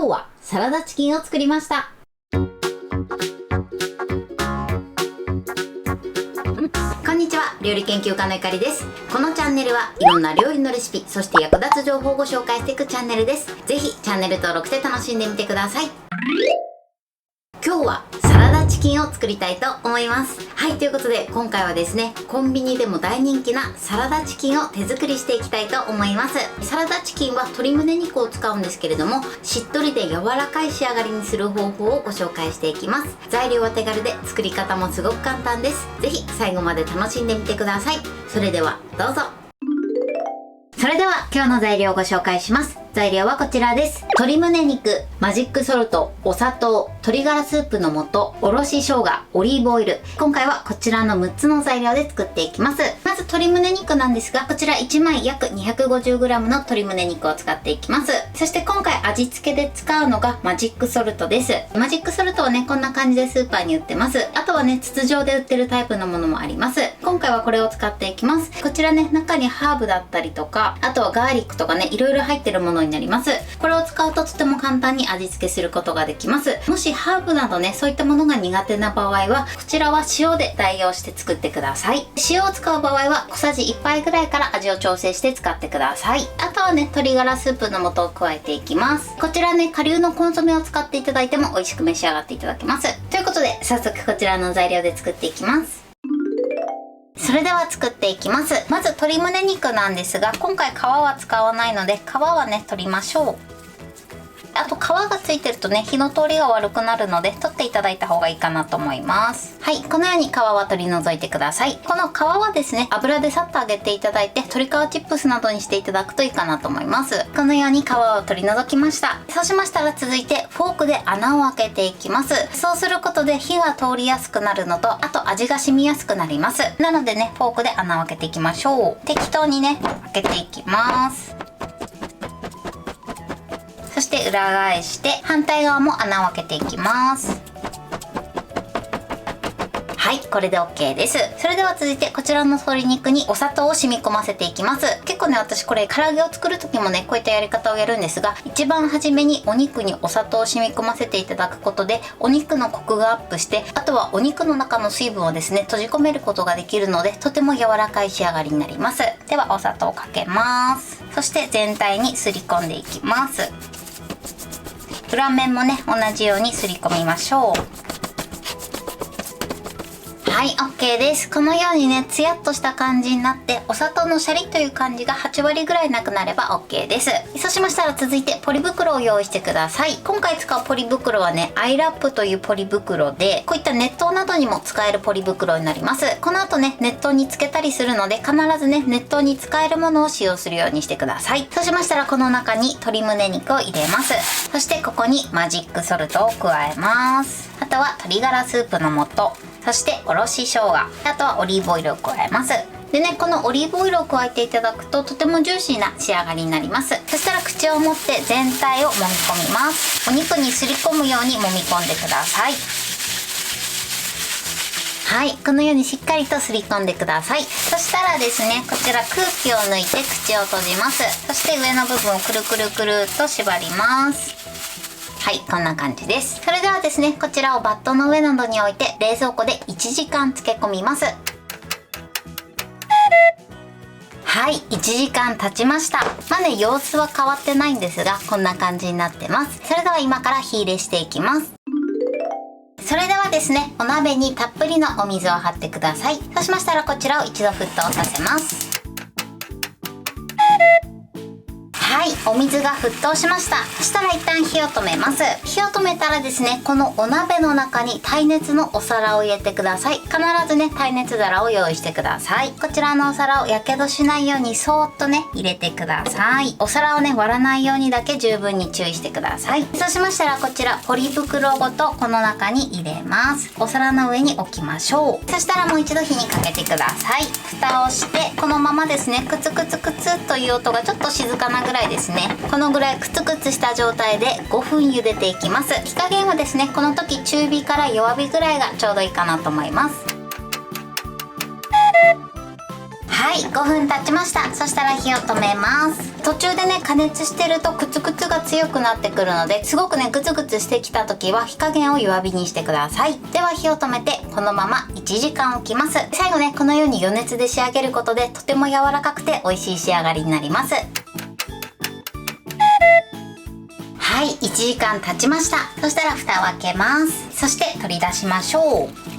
日はサラダチキンを作りました。こんにちは、料理研究家のゆかりです。このチャンネルはいろんな料理のレシピ、そして役立つ情報をご紹介していくチャンネルです。ぜひチャンネル登録して楽しんでみてください。今日はサラダチキンを作りたいと思います。はい、ということで今回はですね、コンビニでも大人気なサラダチキンを手作りしていきたいと思います。サラダチキンは鶏胸肉を使うんですけれども、しっとりで柔らかい仕上がりにする方法をご紹介していきます。材料は手軽で作り方もすごく簡単です。ぜひ最後まで楽しんでみてください。それではどうぞ。それでは今日の材料をご紹介します。材料はこちらです。鶏胸肉、マジックソルト、お砂糖、鶏ガラスープの素、おろし生姜、オリーブオイル。今回はこちらの6つの材料で作っていきます。まず鶏胸肉なんですが、こちら1枚約 250g の鶏胸肉を使っていきます。そして今回味付けで使うのがマジックソルトです。マジックソルトはね、こんな感じでスーパーに売ってます。あとはね、筒状で売ってるタイプのものもあります。今回はこれを使っていきます。こちらね、中にハーブだったりとか、あとはガーリックとかね、いろいろ入ってるものになります。これを使うととても簡単に味付けすることができます。もしハーブなどね、そういったものが苦手な場合は、こちらは塩で代用して作ってください。塩を使う場合は小さじ1杯ぐらいから味を調整して使ってください。あとはね、鶏ガラスープの素を加えていきます。こちらね、顆粒のコンソメを使っていただいても美味しく召し上がっていただけます。ということで、早速こちらの材料で作っていきます。それでは作っていきます。まず鶏胸肉なんですが、今回皮は使わないので、皮はね、取りましょう。あと皮がついてるとね、火の通りが悪くなるので取っていただいた方がいいかなと思います。はい、このように皮は取り除いてください。この皮はですね、油でさっと揚げていただいて、鶏皮チップスなどにしていただくといいかなと思います。このように皮を取り除きました。そうしましたら続いてフォークで穴を開けていきます。そうすることで火が通りやすくなるのと、あと味が染みやすくなります。なのでね、フォークで穴を開けていきましょう。適当にね、開けていきます。そして裏返して反対側も穴を開けていきます。はい、これで OK です。それでは続いてこちらの鶏肉にお砂糖を染み込ませていきます。結構ね、私これ唐揚げを作る時もね、こういったやり方をやるんですが、一番初めにお肉にお砂糖を染み込ませていただくことで、お肉のコクがアップして、あとはお肉の中の水分をですね、閉じ込めることができるので、とても柔らかい仕上がりになります。ではお砂糖をかけます。そして全体にすり込んでいきます。裏面もね、同じようにすり込みましょう。はい、OK です。このようにね、ツヤっとした感じになって、お砂糖のシャリという感じが8割ぐらいなくなれば OK です。そうしましたら続いてポリ袋を用意してください。今回使うポリ袋はね、アイラップというポリ袋で、こういった熱湯などにも使えるポリ袋になります。この後ね、熱湯につけたりするので、必ずね、熱湯に使えるものを使用するようにしてください。そうしましたらこの中に鶏胸肉を入れます。そしてここにマジックソルトを加えます。あとは鶏ガラスープの素、そしておろし生姜、あとはオリーブオイルを加えます。でね、このオリーブオイルを加えていただくととてもジューシーな仕上がりになります。そしたら口を持って全体を揉み込みます。お肉にすり込むように揉み込んでください。はい、このようにしっかりとすり込んでください。そしたらですね、こちら空気を抜いて口を閉じます。そして上の部分をくるくるくるっと縛ります。はい、こんな感じです。それではですね、こちらをバットの上などに置いて冷蔵庫で1時間漬け込みます。はい、1時間経ちました。まあね、様子は変わってないんですが、こんな感じになってます。それでは今から火入れしていきます。それではですね、お鍋にたっぷりのお水を張ってください。そうしましたらこちらを一度沸騰させます。はい、お水が沸騰しました。そしたら一旦火を止めます。火を止めたらですね、このお鍋の中に耐熱のお皿を入れてください。必ずね、耐熱皿を用意してください。こちらのお皿をやけどしないようにそーっとね、入れてください。お皿をね、割らないようにだけ十分に注意してください。そうしましたらこちらポリ袋ごとこの中に入れます。お皿の上に置きましょう。そしたらもう一度火にかけてください。蓋をしてこのままですね、クツクツクツという音がちょっと静かなぐらいですね、このぐらいクツクツした状態で5分茹でていきます。火加減はですね、この時中火から弱火ぐらいがちょうどいいかなと思います。ははい、5分経ちました。そしたら火を止めます。途中でね加熱してるとクツクツが強くなってくるので、すごくねグツグツしてきた時は火加減を弱火にしてください。では火を止めてこのまま1時間置きます。最後ねこのように余熱で仕上げることでとても柔らかくて美味しい仕上がりになります。はい、1時間経ちました。そしたら蓋を開けます。そして取り出しましょう。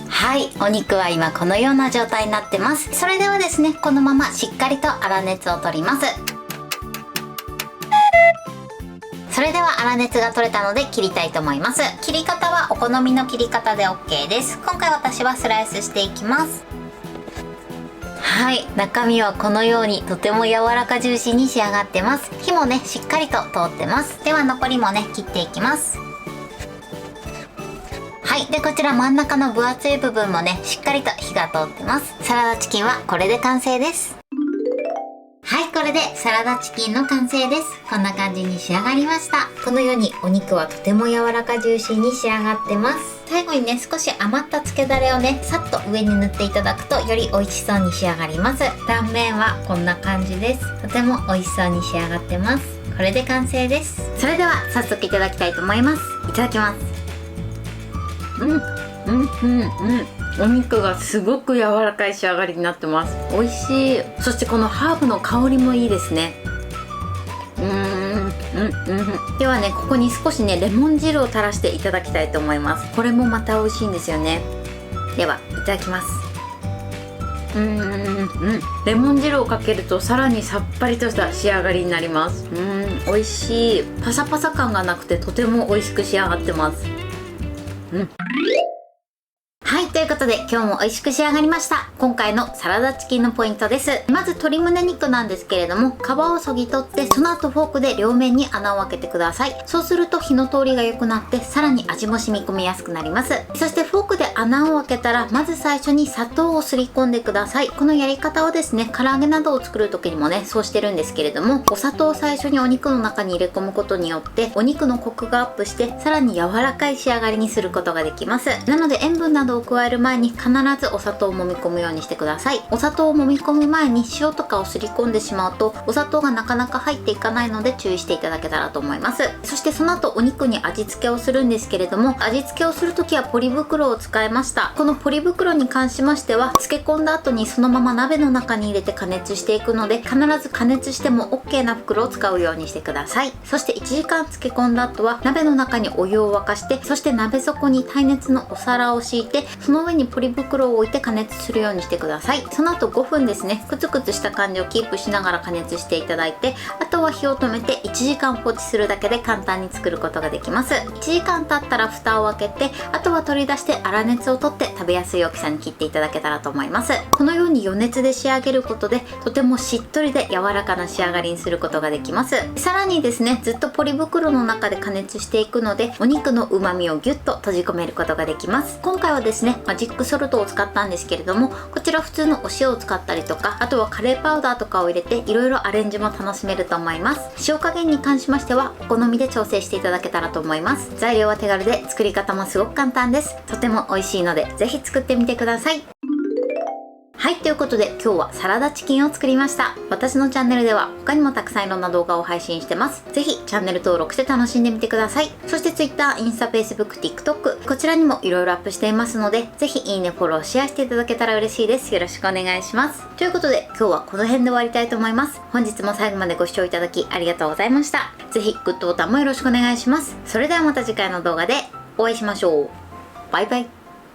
はい、お肉は今このような状態になってます。それではですね、このまましっかりと粗熱を取ります。それでは粗熱が取れたので切りたいと思います。切り方はお好みの切り方で OK です。今回私はスライスしていきます。はい、中身はこのようにとても柔らかジューシーに仕上がってます。火もねしっかりと通ってます。では残りもね切っていきます。はい、でこちら真ん中の分厚い部分もねしっかりと火が通ってます。サラダチキンはこれで完成です。はい、これでサラダチキンの完成です。こんな感じに仕上がりました。このようにお肉はとても柔らかジューシーに仕上がってます。最後にね少し余った漬けだれをねさっと上に塗っていただくとより美味しそうに仕上がります。断面はこんな感じです。とても美味しそうに仕上がってます。これで完成です。それでは早速いただきたいと思います。いただきます。お肉がすごく柔らかい仕上がりになってます。美味しい。そしてこのハーブの香りもいいですね。ではねここに少しねレモン汁を垂らしていただきたいと思います。これもまた美味しいんですよね。ではいただきます。レモン汁をかけるとさらにさっぱりとした仕上がりになります。美味しい。パサパサ感がなくてとても美味しく仕上がってます。はい、ということで今日も美味しく仕上がりました。今回のサラダチキンのポイントです。まず鶏胸肉なんですけれども、皮をそぎ取ってその後フォークで両面に穴を開けてください。そうすると火の通りが良くなってさらに味も染み込みやすくなります。そしてフォークで穴を開けたらまず最初に砂糖をすり込んでください。このやり方をですね唐揚げなどを作る時にもねそうしてるんですけれども、お砂糖を最初にお肉の中に入れ込むことによってお肉のコクがアップしてさらに柔らかい仕上がりにすることができます。なので塩分などを加える前に必ずお砂糖を揉み込むようにしてください。お砂糖を揉み込む前に塩とかをすり込んでしまうとお砂糖がなかなか入っていかないので注意していただけたらと思います。そしてその後お肉に味付けをするんですけれども、味付けをするときはポリ袋を使いました。このポリ袋に関しましては漬け込んだ後にそのまま鍋の中に入れて加熱していくので、必ず加熱しても OK な袋を使うようにしてください。そして1時間漬け込んだ後は鍋の中にお湯を沸かして、そして鍋底に耐熱のお皿を敷いてその上にポリ袋を置いて加熱するようにしてください。その後5分ですねクツクツした感じをキープしながら加熱していただいて、あとは火を止めて1時間放置するだけで簡単に作ることができます。1時間経ったら蓋を開けて、あとは取り出して粗熱を取って食べやすい大きさに切っていただけたらと思います。このように余熱で仕上げることでとてもしっとりで柔らかな仕上がりにすることができます。さらにですねずっとポリ袋の中で加熱していくのでお肉の旨味をギュッと閉じ込めることができます。今回はですねマジックソルトを使ったんですけれども、こちら普通のお塩を使ったりとか、あとはカレーパウダーとかを入れていろいろアレンジも楽しめると思います。塩加減に関しましてはお好みで調整していただけたらと思います。材料は手軽で作り方もすごく簡単です。とても美味しいのでぜひ作ってみてください。はい、ということで今日はサラダチキンを作りました。私のチャンネルでは他にもたくさんいろんな動画を配信してます。ぜひチャンネル登録して楽しんでみてください。そして Twitter、インスタ、Facebook、TikTok こちらにもいろいろアップしていますので、ぜひいいね、フォロー、シェアしていただけたら嬉しいです。よろしくお願いします。ということで今日はこの辺で終わりたいと思います。本日も最後までご視聴いただきありがとうございました。ぜひグッドボタンもよろしくお願いします。それではまた次回の動画でお会いしましょう。バイバイ。